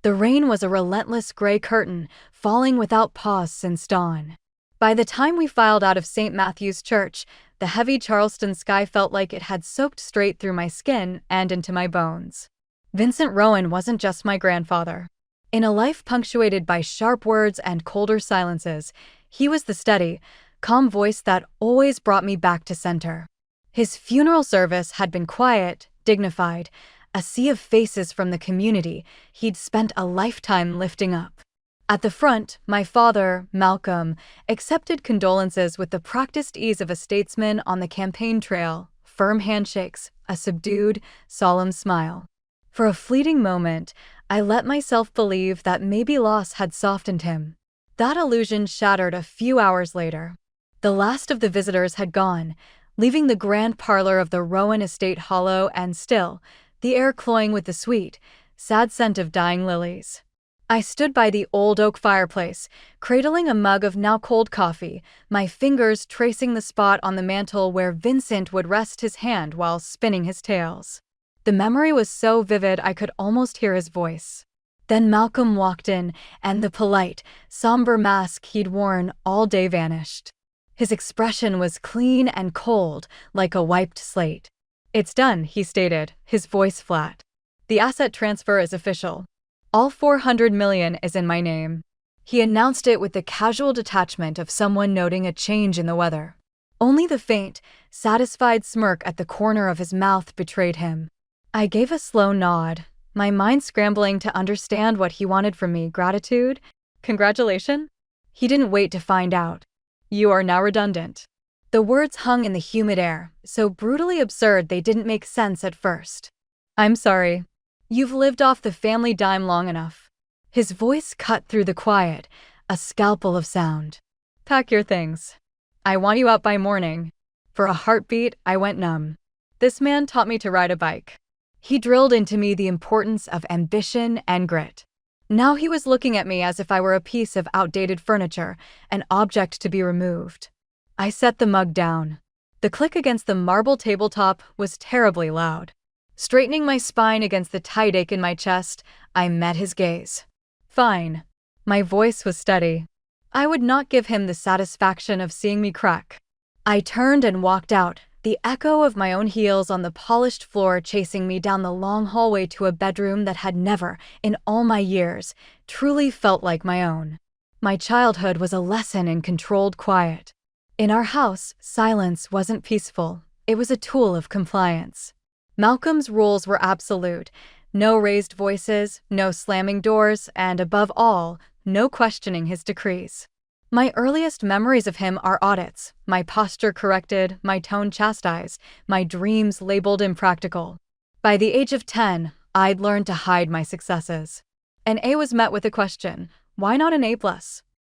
The rain was a relentless gray curtain, falling without pause since dawn. By the time we filed out of St. Matthew's Church, the heavy Charleston sky felt like it had soaked straight through my skin and into my bones. Vincent Rowan wasn't just my grandfather. In a life punctuated by sharp words and colder silences, he was the steady, calm voice that always brought me back to center. His funeral service had been quiet, dignified, a sea of faces from the community he'd spent a lifetime lifting up. At the front, my father, Malcolm, accepted condolences with the practiced ease of a statesman on the campaign trail, firm handshakes, a subdued, solemn smile. For a fleeting moment, I let myself believe that maybe loss had softened him. That illusion shattered a few hours later. The last of the visitors had gone, leaving the grand parlor of the Rowan estate hollow and still, the air cloying with the sweet, sad scent of dying lilies. I stood by the old oak fireplace, cradling a mug of now-cold coffee, my fingers tracing the spot on the mantel where Vincent would rest his hand while spinning his tales. The memory was so vivid I could almost hear his voice. Then Malcolm walked in, and the polite, somber mask he'd worn all day vanished. His expression was clean and cold, like a wiped slate. "It's done," he stated, his voice flat. "The asset transfer is official. All $400 million is in my name." He announced it with the casual detachment of someone noting a change in the weather. Only the faint, satisfied smirk at the corner of his mouth betrayed him. I gave a slow nod, my mind scrambling to understand what he wanted from me. Gratitude? Congratulation? He didn't wait to find out. "You are now redundant." The words hung in the humid air, so brutally absurd they didn't make sense at first. "I'm sorry. You've lived off the family dime long enough." His voice cut through the quiet, a scalpel of sound. "Pack your things. I want you out by morning." For a heartbeat, I went numb. This man taught me to ride a bike. He drilled into me the importance of ambition and grit. Now he was looking at me as if I were a piece of outdated furniture, an object to be removed. I set the mug down. The click against the marble tabletop was terribly loud. Straightening my spine against the tight ache in my chest, I met his gaze. "Fine." My voice was steady. I would not give him the satisfaction of seeing me crack. I turned and walked out, the echo of my own heels on the polished floor chasing me down the long hallway to a bedroom that had never, in all my years, truly felt like my own. My childhood was a lesson in controlled quiet. In our house, silence wasn't peaceful. It was a tool of compliance. Malcolm's rules were absolute. No raised voices, no slamming doors, and above all, no questioning his decrees. My earliest memories of him are audits, my posture corrected, my tone chastised, my dreams labeled impractical. By the age of 10, I'd learned to hide my successes. An A was met with a question, why not an A+?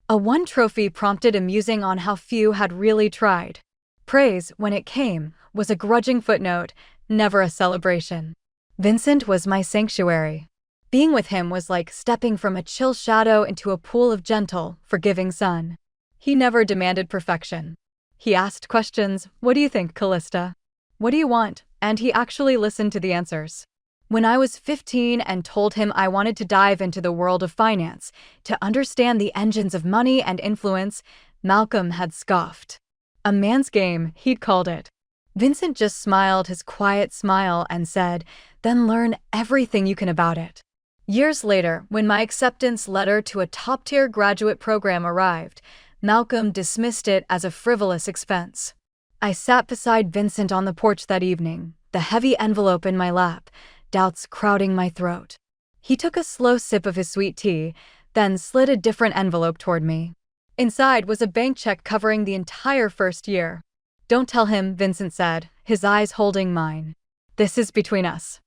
A 1 trophy prompted a musing on how few had really tried. Praise, when it came, was a grudging footnote, never a celebration. Vincent was my sanctuary. Being with him was like stepping from a chill shadow into a pool of gentle, forgiving sun. He never demanded perfection. He asked questions, "What do you think, Callista? What do you want?" And he actually listened to the answers. When I was 15 and told him I wanted to dive into the world of finance, to understand the engines of money and influence, Malcolm had scoffed. A man's game, he'd called it. Vincent just smiled his quiet smile and said, "Then learn everything you can about it." Years later, when my acceptance letter to a top-tier graduate program arrived, Malcolm dismissed it as a frivolous expense. I sat beside Vincent on the porch that evening, the heavy envelope in my lap, doubts crowding my throat. He took a slow sip of his sweet tea, then slid a different envelope toward me. Inside was a bank check covering the entire first year. "Don't tell him," Vincent said, his eyes holding mine. "This is between us.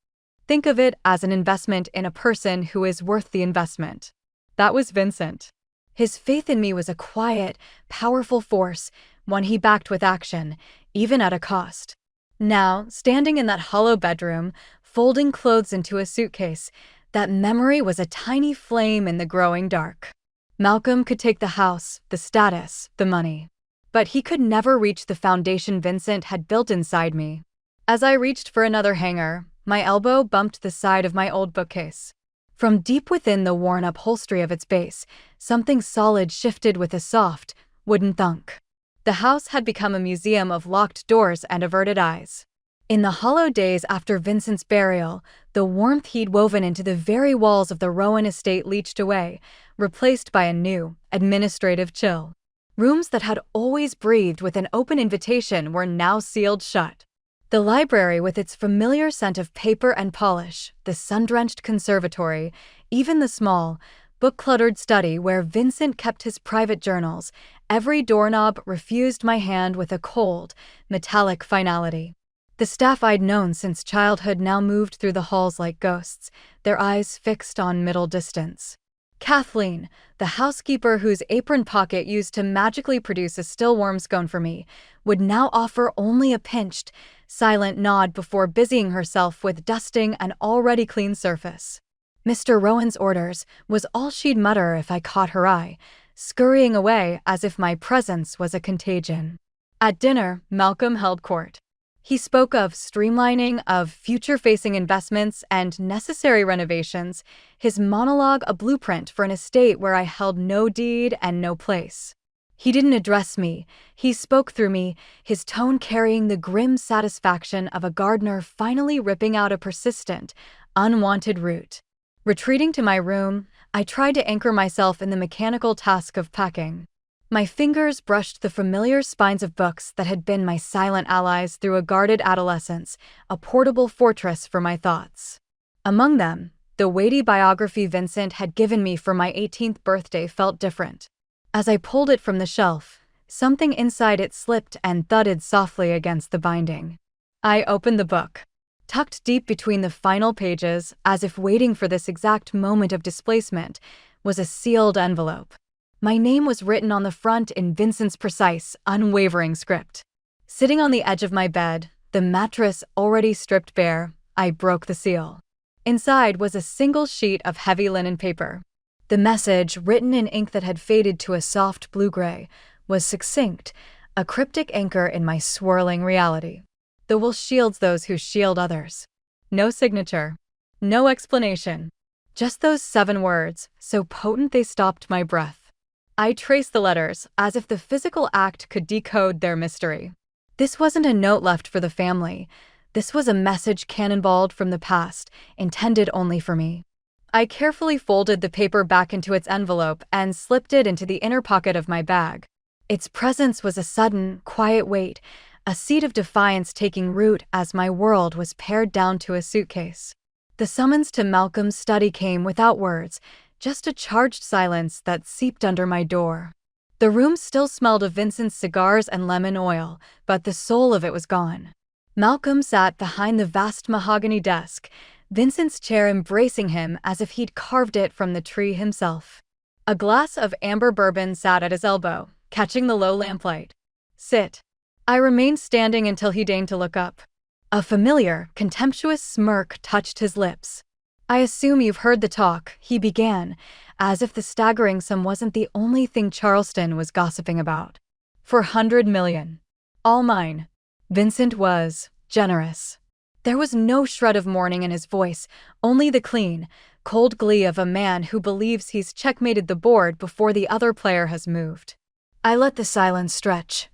Think of it as an investment in a person who is worth the investment." That was Vincent. His faith in me was a quiet, powerful force, one he backed with action, even at a cost. Now, standing in that hollow bedroom, folding clothes into a suitcase, that memory was a tiny flame in the growing dark. Malcolm could take the house, the status, the money. But he could never reach the foundation Vincent had built inside me. As I reached for another hanger, my elbow bumped the side of my old bookcase. From deep within the worn upholstery of its base, something solid shifted with a soft, wooden thunk. The house had become a museum of locked doors and averted eyes. In the hollow days after Vincent's burial, the warmth he'd woven into the very walls of the Rowan estate leached away, replaced by a new, administrative chill. Rooms that had always breathed with an open invitation were now sealed shut. The library with its familiar scent of paper and polish, the sun-drenched conservatory, even the small, book-cluttered study where Vincent kept his private journals, every doorknob refused my hand with a cold, metallic finality. The staff I'd known since childhood now moved through the halls like ghosts, their eyes fixed on middle distance. Kathleen, the housekeeper whose apron pocket used to magically produce a still warm scone for me, would now offer only a pinched, silent nod before busying herself with dusting an already clean surface. Mr. Rowan's orders was all she'd mutter if I caught her eye, scurrying away as if my presence was a contagion. At dinner, Malcolm held court. He spoke of streamlining, of future-facing investments and necessary renovations, his monologue a blueprint for an estate where I held no deed and no place. He didn't address me, he spoke through me, his tone carrying the grim satisfaction of a gardener finally ripping out a persistent, unwanted root. Retreating to my room, I tried to anchor myself in the mechanical task of packing. My fingers brushed the familiar spines of books that had been my silent allies through a guarded adolescence, a portable fortress for my thoughts. Among them, the weighty biography Vincent had given me for my 18th birthday felt different. As I pulled it from the shelf, something inside it slipped and thudded softly against the binding. I opened the book. Tucked deep between the final pages, as if waiting for this exact moment of displacement, was a sealed envelope. My name was written on the front in Vincent's precise, unwavering script. Sitting on the edge of my bed, the mattress already stripped bare, I broke the seal. Inside was a single sheet of heavy linen paper. The message, written in ink that had faded to a soft blue-gray, was succinct, a cryptic anchor in my swirling reality. The wool shields those who shield others. No signature. No explanation. Just those 7 words, so potent they stopped my breath. I traced the letters, as if the physical act could decode their mystery. This wasn't a note left for the family. This was a message cannonballed from the past, intended only for me. I carefully folded the paper back into its envelope and slipped it into the inner pocket of my bag. Its presence was a sudden, quiet weight, a seed of defiance taking root as my world was pared down to a suitcase. The summons to Malcolm's study came without words, just a charged silence that seeped under my door. The room still smelled of Vincent's cigars and lemon oil, but the soul of it was gone. Malcolm sat behind the vast mahogany desk, Vincent's chair embracing him as if he'd carved it from the tree himself. A glass of amber bourbon sat at his elbow, catching the low lamplight. "Sit." I remained standing until he deigned to look up. A familiar, contemptuous smirk touched his lips. "I assume you've heard the talk," he began, as if the staggering sum wasn't the only thing Charleston was gossiping about. "400 million. All mine." Vincent was generous. There was no shred of mourning in his voice, only the clean, cold glee of a man who believes he's checkmated the board before the other player has moved. I let the silence stretch,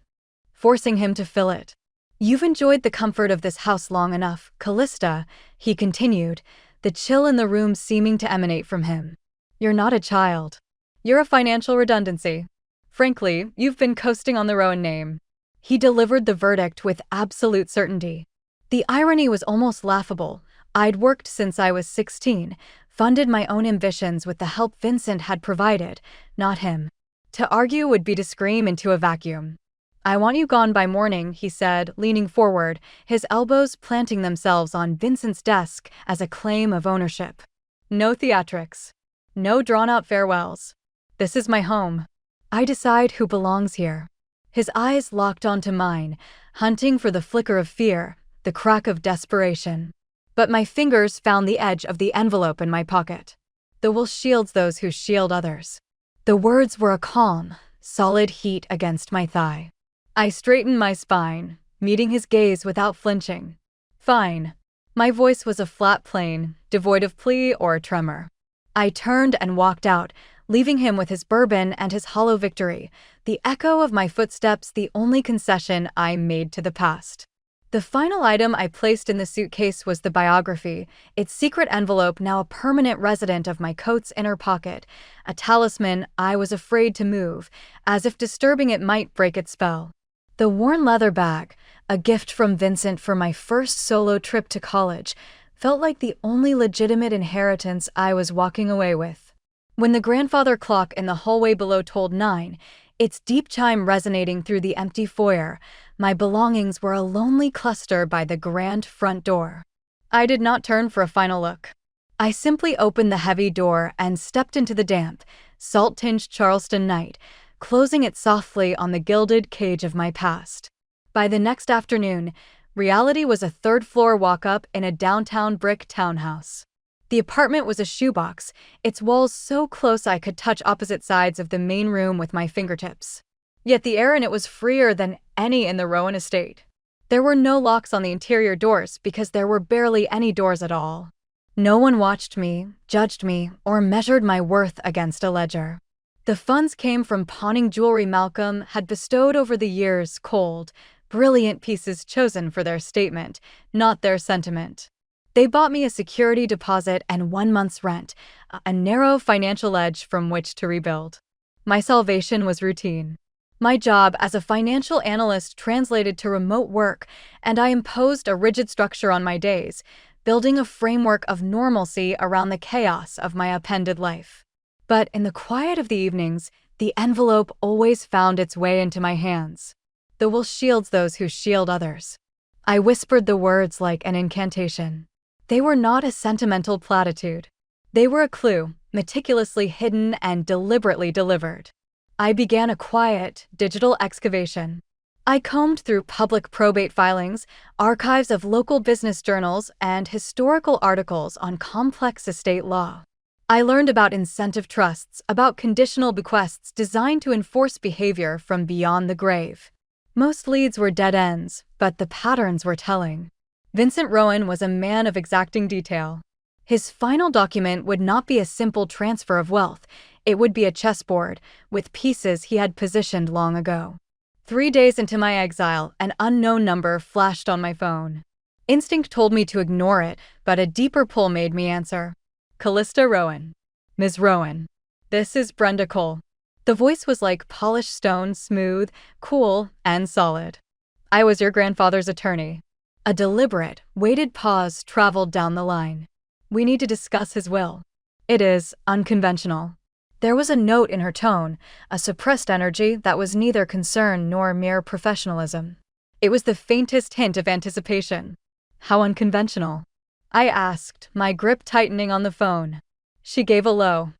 forcing him to fill it. "You've enjoyed the comfort of this house long enough, Callista," he continued, the chill in the room seeming to emanate from him. "You're not a child. You're a financial redundancy. Frankly, you've been coasting on the Rowan name." He delivered the verdict with absolute certainty. The irony was almost laughable. I'd worked since I was 16, funded my own ambitions with the help Vincent had provided, not him. To argue would be to scream into a vacuum. "I want you gone by morning," he said, leaning forward, his elbows planting themselves on Vincent's desk as a claim of ownership. "No theatrics. No drawn-out farewells. This is my home. I decide who belongs here." His eyes locked onto mine, hunting for the flicker of fear, the crack of desperation. But my fingers found the edge of the envelope in my pocket. "The wool shields those who shield others." The words were a calm, solid heat against my thigh. I straightened my spine, meeting his gaze without flinching. "Fine." My voice was a flat plane, devoid of plea or tremor. I turned and walked out, leaving him with his bourbon and his hollow victory, the echo of my footsteps the only concession I made to the past. The final item I placed in the suitcase was the biography, its secret envelope now a permanent resident of my coat's inner pocket, a talisman I was afraid to move, as if disturbing it might break its spell. The worn leather bag, a gift from Vincent for my first solo trip to college, felt like the only legitimate inheritance I was walking away with. When the grandfather clock in the hallway below told 9, its deep chime resonating through the empty foyer, my belongings were a lonely cluster by the grand front door. I did not turn for a final look. I simply opened the heavy door and stepped into the damp, salt-tinged Charleston night, closing it softly on the gilded cage of my past. By the next afternoon, reality was a third-floor walk-up in a downtown brick townhouse. The apartment was a shoebox, its walls so close I could touch opposite sides of the main room with my fingertips. Yet the air in it was freer than any in the Rowan estate. There were no locks on the interior doors because there were barely any doors at all. No one watched me, judged me, or measured my worth against a ledger. The funds came from pawning jewelry Malcolm had bestowed over the years, cold, brilliant pieces chosen for their statement, not their sentiment. They bought me a security deposit and 1 month's rent, a narrow financial edge from which to rebuild. My salvation was routine. My job as a financial analyst translated to remote work, and I imposed a rigid structure on my days, building a framework of normalcy around the chaos of my appended life. But in the quiet of the evenings, the envelope always found its way into my hands. The will shields those who shield others. I whispered the words like an incantation. They were not a sentimental platitude. They were a clue, meticulously hidden and deliberately delivered. I began a quiet, digital excavation. I combed through public probate filings, archives of local business journals, and historical articles on complex estate law. I learned about incentive trusts, about conditional bequests designed to enforce behavior from beyond the grave. Most leads were dead ends, but the patterns were telling. Vincent Rowan was a man of exacting detail. His final document would not be a simple transfer of wealth, it would be a chessboard, with pieces he had positioned long ago. 3 days into my exile, an unknown number flashed on my phone. Instinct told me to ignore it, but a deeper pull made me answer. Callista Rowan. Ms. Rowan. This is Brenda Cole. The voice was like polished stone, smooth, cool, and solid. I was your grandfather's attorney. A deliberate, weighted pause traveled down the line. We need to discuss his will. It is unconventional. There was a note in her tone, a suppressed energy that was neither concern nor mere professionalism. It was the faintest hint of anticipation. How unconventional? I asked, my grip tightening on the phone. She gave a low,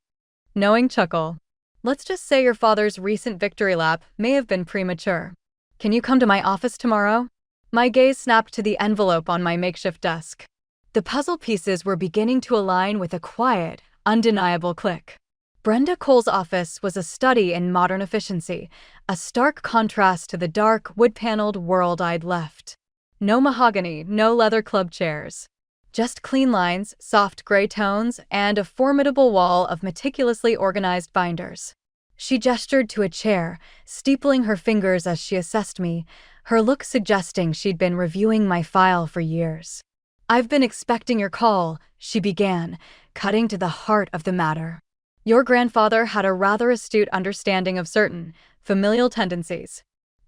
knowing chuckle. Let's just say your father's recent victory lap may have been premature. Can you come to my office tomorrow? My gaze snapped to the envelope on my makeshift desk. The puzzle pieces were beginning to align with a quiet, undeniable click. Brenda Cole's office was a study in modern efficiency, a stark contrast to the dark, wood-paneled world I'd left. No mahogany, no leather club chairs. Just clean lines, soft gray tones, and a formidable wall of meticulously organized binders. She gestured to a chair, steepling her fingers as she assessed me, her look suggesting she'd been reviewing my file for years. I've been expecting your call, she began, cutting to the heart of the matter. Your grandfather had a rather astute understanding of certain familial tendencies.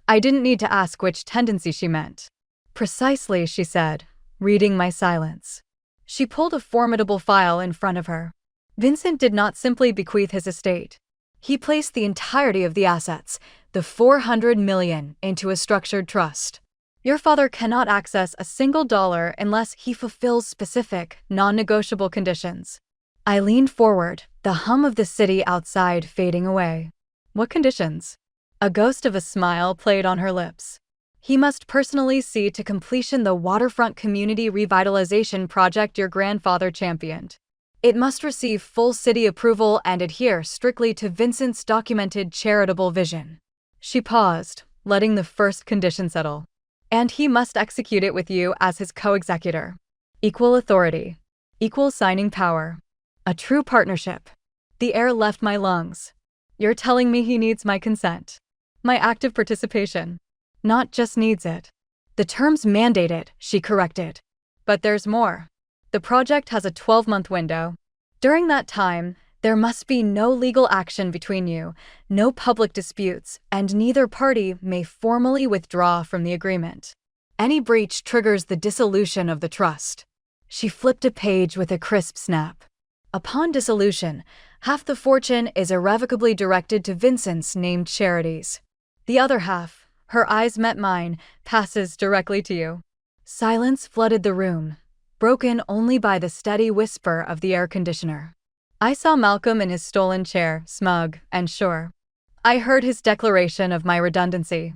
I didn't need to ask which tendency she meant. Precisely, she said, reading my silence. She pulled a formidable file in front of her. Vincent did not simply bequeath his estate. He placed the entirety of the assets, the $400 million, into a structured trust. Your father cannot access a single dollar unless he fulfills specific, non-negotiable conditions. I leaned forward, the hum of the city outside fading away. What conditions? A ghost of a smile played on her lips. He must personally see to completion the waterfront community revitalization project your grandfather championed. It must receive full city approval and adhere strictly to Vincent's documented charitable vision. She paused, letting the first condition settle. And he must execute it with you as his co-executor. Equal authority. Equal signing power. A true partnership. The air left my lungs. You're telling me he needs my consent. My active participation. Not just needs it. The terms mandate it, she corrected. But there's more. The project has a 12-month window. During that time, there must be no legal action between you, no public disputes, and neither party may formally withdraw from the agreement. Any breach triggers the dissolution of the trust. She flipped a page with a crisp snap. Upon dissolution, half the fortune is irrevocably directed to Vincent's named charities. The other half, her eyes met mine, passes directly to you. Silence flooded the room, broken only by the steady whisper of the air conditioner. I saw Malcolm in his stolen chair, smug and sure. I heard his declaration of my redundancy.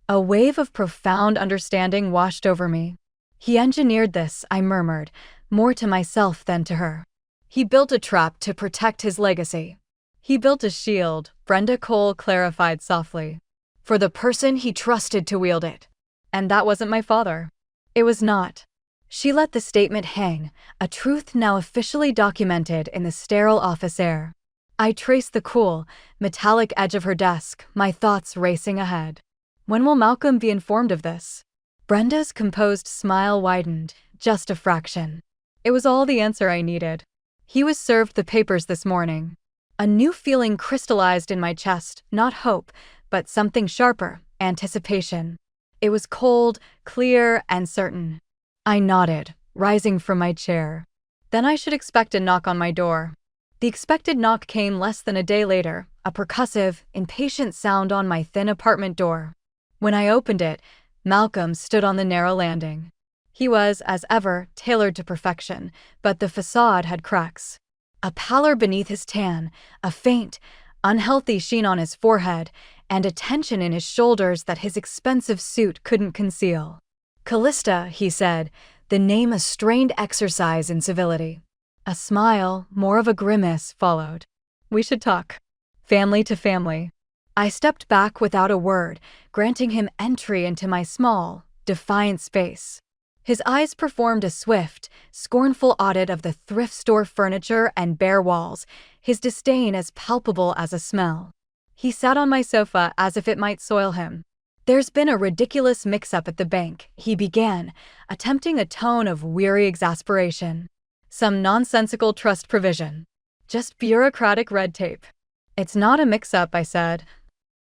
A wave of profound understanding washed over me. He engineered this, I murmured, more to myself than to her. He built a trap to protect his legacy. He built a shield, Brenda Cole clarified softly, for the person he trusted to wield it. And that wasn't my father. It was not. She let the statement hang, a truth now officially documented in the sterile office air. I traced the cool, metallic edge of her desk, my thoughts racing ahead. When will Malcolm be informed of this? Brenda's composed smile widened, just a fraction. It was all the answer I needed. He was served the papers this morning. A new feeling crystallized in my chest, not hope, but something sharper, anticipation. It was cold, clear, and certain. I nodded, rising from my chair. Then I should expect a knock on my door. The expected knock came less than a day later, a percussive, impatient sound on my thin apartment door. When I opened it, Malcolm stood on the narrow landing. He was, as ever, tailored to perfection, but the facade had cracks. A pallor beneath his tan, a faint, unhealthy sheen on his forehead, and a tension in his shoulders that his expensive suit couldn't conceal. "Callista," he said, the name a strained exercise in civility. A smile, more of a grimace, followed. "We should talk. Family to family." I stepped back without a word, granting him entry into my small, defiant space. His eyes performed a swift, scornful audit of the thrift store furniture and bare walls, his disdain as palpable as a smell. He sat on my sofa as if it might soil him. "There's been a ridiculous mix-up at the bank," he began, attempting a tone of weary exasperation. "Some nonsensical trust provision. Just bureaucratic red tape." "It's not a mix-up," I said.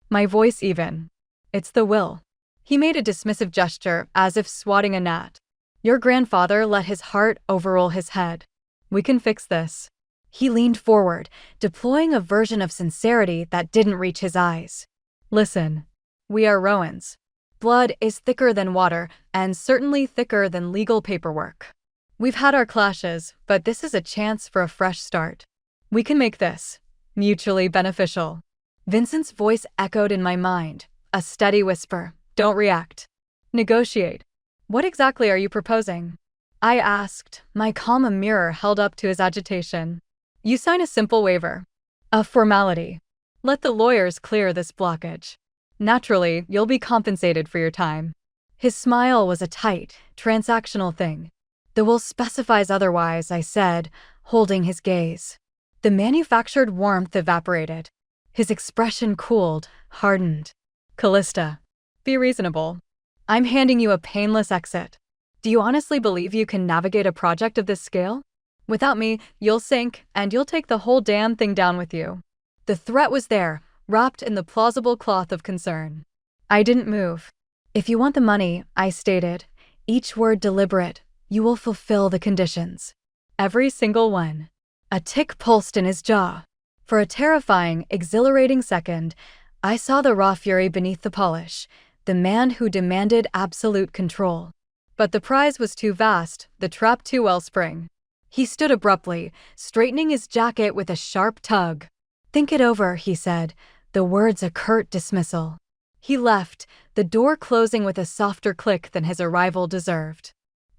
My voice even. "It's the will." He made a dismissive gesture, as if swatting a gnat. "Your grandfather let his heart overrule his head. We can fix this." He leaned forward, deploying a version of sincerity that didn't reach his eyes. "Listen. We are Rowans. Blood is thicker than water, and certainly thicker than legal paperwork. We've had our clashes, but this is a chance for a fresh start. We can make this mutually beneficial." Vincent's voice echoed in my mind, a steady whisper. "Don't react. Negotiate." "What exactly are you proposing?" I asked, my calm mirror held up to his agitation. "You sign a simple waiver. A formality. Let the lawyers clear this blockage. Naturally, you'll be compensated for your time." His smile was a tight, transactional thing. "The will specifies otherwise," I said, holding his gaze. The manufactured warmth evaporated. His expression cooled, hardened. "Callista, be reasonable. I'm handing you a painless exit. Do you honestly believe you can navigate a project of this scale? Without me, you'll sink, and you'll take the whole damn thing down with you." The threat was there, wrapped in the plausible cloth of concern. I didn't move. "If you want the money," I stated, each word deliberate, "you will fulfill the conditions." Every single one. A tick pulsed in his jaw. For a terrifying, exhilarating second, I saw the raw fury beneath the polish, the man who demanded absolute control. But the prize was too vast, the trap too wellspring. He stood abruptly, straightening his jacket with a sharp tug. "Think it over," he said, the words a curt dismissal. He left, the door closing with a softer click than his arrival deserved.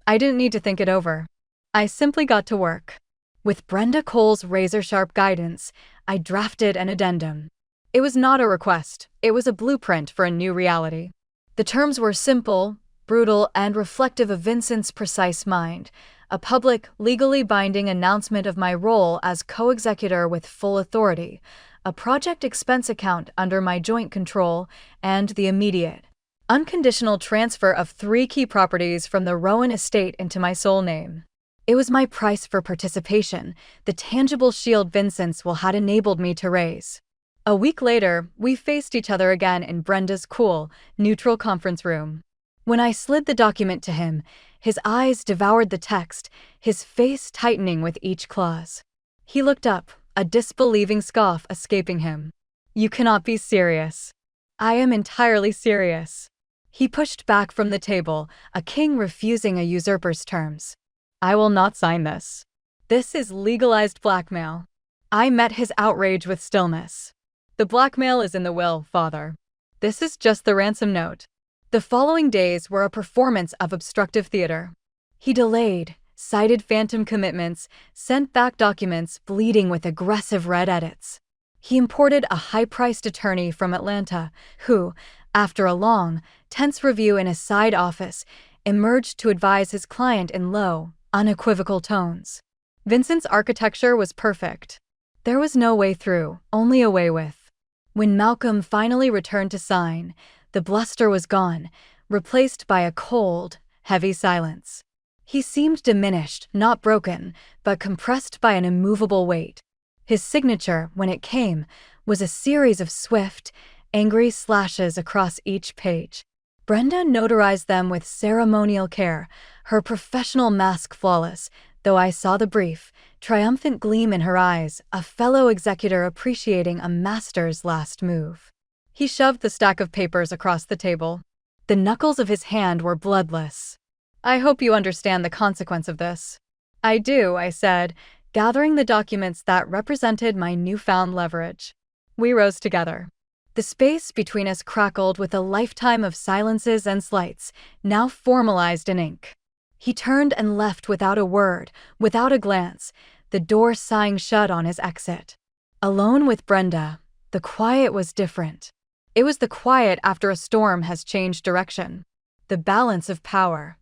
I didn't need to think it over. I simply got to work. With Brenda Cole's razor-sharp guidance, I drafted an addendum. It was not a request, it was a blueprint for a new reality. The terms were simple, brutal, and reflective of Vincent's precise mind, a public, legally binding announcement of my role as co-executor with full authority, a project expense account under my joint control, and the immediate, unconditional transfer of 3 key properties from the Rowan estate into my sole name. It was my price for participation, the tangible shield Vincent's will had enabled me to raise. A week later, we faced each other again in Brenda's cool, neutral conference room. When I slid the document to him, his eyes devoured the text, his face tightening with each clause. He looked up, a disbelieving scoff escaping him. "You cannot be serious." "I am entirely serious." He pushed back from the table, a king refusing a usurper's terms. "I will not sign this. This is legalized blackmail." I met his outrage with stillness. "The blackmail is in the will, Father. This is just the ransom note." The following days were a performance of obstructive theater. He delayed, cited phantom commitments, sent back documents bleeding with aggressive red edits. He imported a high-priced attorney from Atlanta who, after a long, tense review in a side office, emerged to advise his client in low, unequivocal tones. Vincent's architecture was perfect. There was no way through, only a way with. When Malcolm finally returned to sign, the bluster was gone, replaced by a cold, heavy silence. He seemed diminished, not broken, but compressed by an immovable weight. His signature, when it came, was a series of swift, angry slashes across each page. Brenda notarized them with ceremonial care, her professional mask flawless, though I saw the brief, triumphant gleam in her eyes, a fellow executor appreciating a master's last move. He shoved the stack of papers across the table. The knuckles of his hand were bloodless. "I hope you understand the consequence of this." "I do," I said, gathering the documents that represented my newfound leverage. We rose together. The space between us crackled with a lifetime of silences and slights, now formalized in ink. He turned and left without a word, without a glance, the door sighing shut on his exit. Alone with Brenda, the quiet was different. It was the quiet after a storm has changed direction. The balance of power.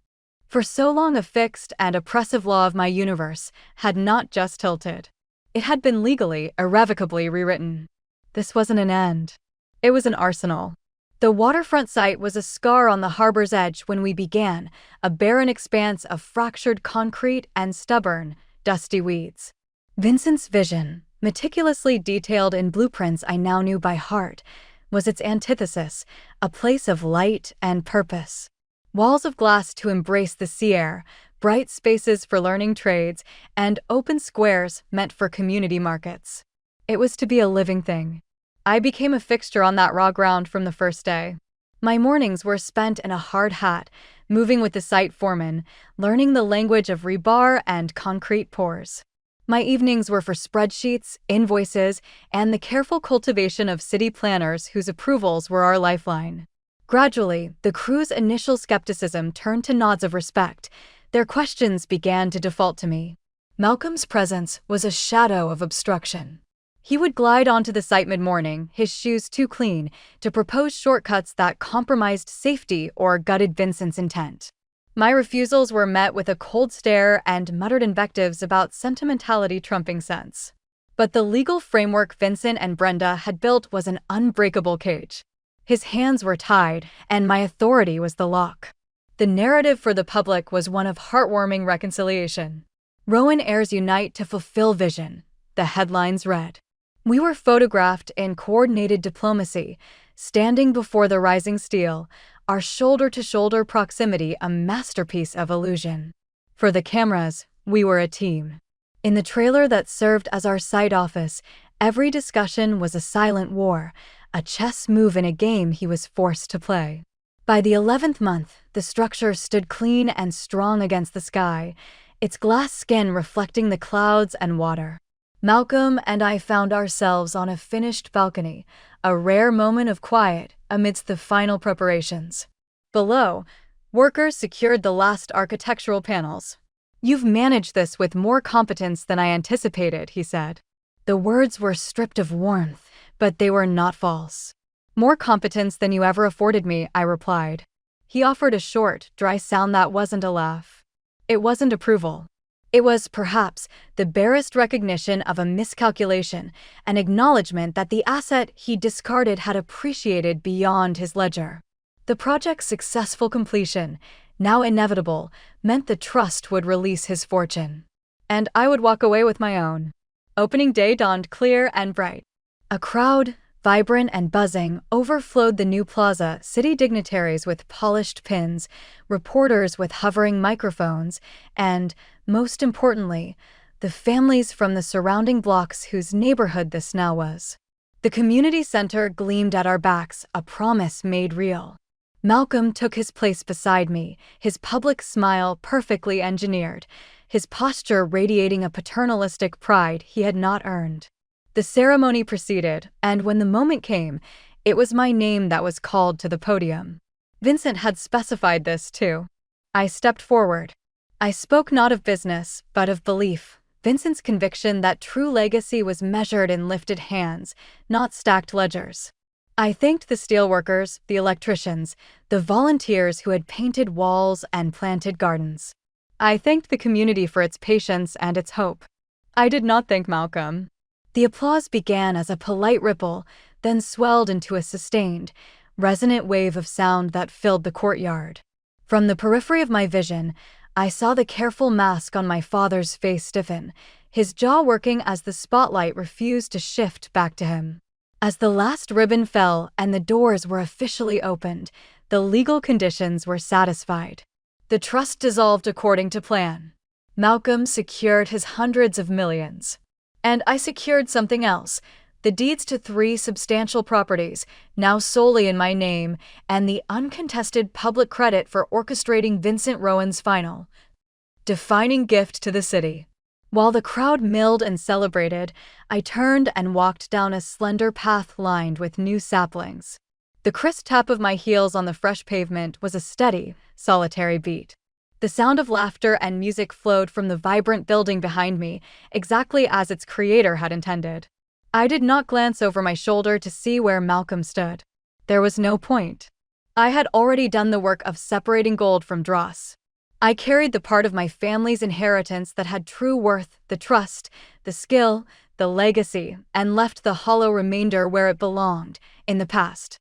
For so long a fixed and oppressive law of my universe had not just tilted. It had been legally, irrevocably rewritten. This wasn't an end. It was an arsenal. The waterfront site was a scar on the harbor's edge when we began, a barren expanse of fractured concrete and stubborn, dusty weeds. Vincent's vision, meticulously detailed in blueprints I now knew by heart, was its antithesis, a place of light and purpose. Walls of glass to embrace the sea air, bright spaces for learning trades, and open squares meant for community markets. It was to be a living thing. I became a fixture on that raw ground from the first day. My mornings were spent in a hard hat, moving with the site foreman, learning the language of rebar and concrete pours. My evenings were for spreadsheets, invoices, and the careful cultivation of city planners whose approvals were our lifeline. Gradually, the crew's initial skepticism turned to nods of respect. Their questions began to default to me. Malcolm's presence was a shadow of obstruction. He would glide onto the site mid-morning, his shoes too clean, to propose shortcuts that compromised safety or gutted Vincent's intent. My refusals were met with a cold stare and muttered invectives about sentimentality trumping sense. But the legal framework Vincent and Brenda had built was an unbreakable cage. His hands were tied, and my authority was the lock. The narrative for the public was one of heartwarming reconciliation. Rowan heirs unite to fulfill vision, the headlines read. We were photographed in coordinated diplomacy, standing before the rising steel, our shoulder-to-shoulder proximity a masterpiece of illusion. For the cameras, we were a team. In the trailer that served as our site office, every discussion was a silent war, a chess move in a game he was forced to play. By the 11th month, the structure stood clean and strong against the sky, its glass skin reflecting the clouds and water. Malcolm and I found ourselves on a finished balcony, a rare moment of quiet amidst the final preparations. Below, workers secured the last architectural panels. "You've managed this with more competence than I anticipated," he said. The words were stripped of warmth, but they were not false. "More competence than you ever afforded me," I replied. He offered a short, dry sound that wasn't a laugh. It wasn't approval. It was, perhaps, the barest recognition of a miscalculation, an acknowledgement that the asset he discarded had appreciated beyond his ledger. The project's successful completion, now inevitable, meant the trust would release his fortune. And I would walk away with my own. Opening day dawned clear and bright. A crowd, vibrant and buzzing, overflowed the new plaza, city dignitaries with polished pins, reporters with hovering microphones, and, most importantly, the families from the surrounding blocks whose neighborhood this now was. The community center gleamed at our backs, a promise made real. Malcolm took his place beside me, his public smile perfectly engineered, his posture radiating a paternalistic pride he had not earned. The ceremony proceeded, and when the moment came, it was my name that was called to the podium. Vincent had specified this, too. I stepped forward. I spoke not of business, but of belief. Vincent's conviction that true legacy was measured in lifted hands, not stacked ledgers. I thanked the steelworkers, the electricians, the volunteers who had painted walls and planted gardens. I thanked the community for its patience and its hope. I did not thank Malcolm. The applause began as a polite ripple, then swelled into a sustained, resonant wave of sound that filled the courtyard. From the periphery of my vision, I saw the careful mask on my father's face stiffen, his jaw working as the spotlight refused to shift back to him. As the last ribbon fell and the doors were officially opened, the legal conditions were satisfied. The trust dissolved according to plan. Malcolm secured his hundreds of millions. And I secured something else, the deeds to 3 substantial properties, now solely in my name, and the uncontested public credit for orchestrating Vincent Rowan's final, defining gift to the city. While the crowd milled and celebrated, I turned and walked down a slender path lined with new saplings. The crisp tap of my heels on the fresh pavement was a steady, solitary beat. The sound of laughter and music flowed from the vibrant building behind me, exactly as its creator had intended. I did not glance over my shoulder to see where Malcolm stood. There was no point. I had already done the work of separating gold from dross. I carried the part of my family's inheritance that had true worth, the trust, the skill, the legacy, and left the hollow remainder where it belonged, in the past.